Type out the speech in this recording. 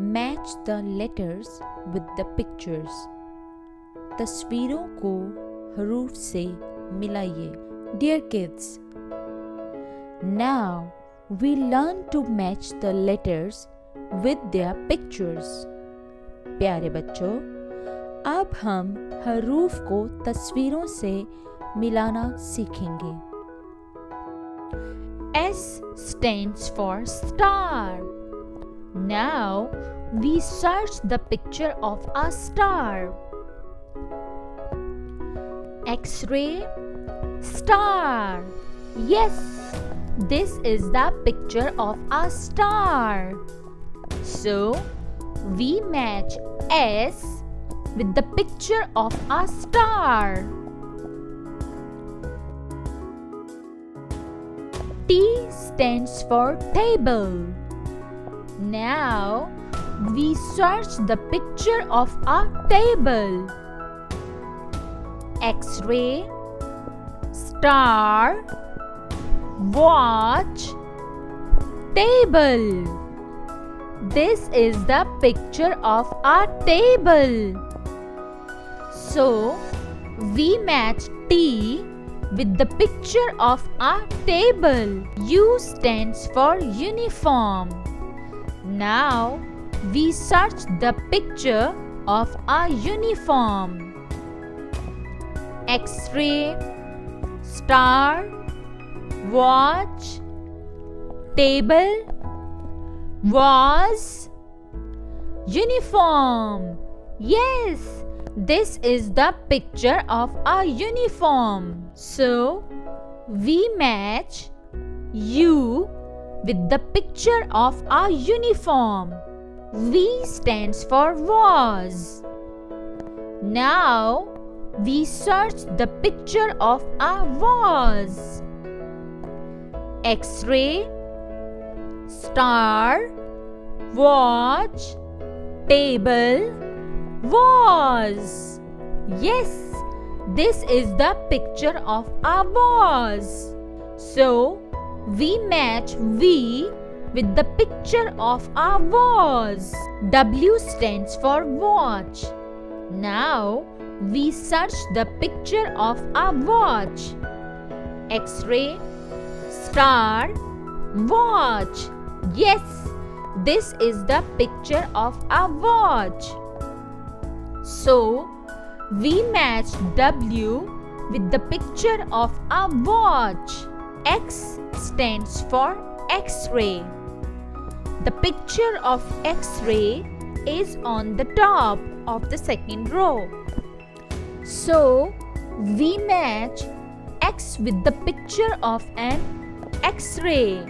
Match the letters with the pictures. तस्वीरों को हरूफ से मिलाइए। Dear kids, now we learn to match the letters with their pictures. प्यारे बच्चों, अब हम हरूफ को तस्वीरों से मिलाना सीखेंगे। S stands for star. Now we search the picture of a star. X-ray, star. Yes, this is the picture of a star. So we match S with the picture of a star. T stands for table. Now we search the picture of a table. X-ray, star, watch, table. This is the picture of a table. So we match T with the picture of a table. U stands for uniform. Now we search the picture of a uniform. X-ray, star, watch, table, was, uniform. Yes, this is the picture of a uniform. So we match U with the picture of a uniform. V stands for was. Now we search the picture of a was. X-ray, star, watch, table, was. Yes, this is the picture of a was. So we match V with the picture of a was. W stands for watch. Now we search the picture of a watch. X-ray, star, watch. Yes, this is the picture of a watch. So we match W with the picture of a watch. X stands for X-ray. The picture of X-ray is on the top of the second row. So we match X with the picture of an X-ray.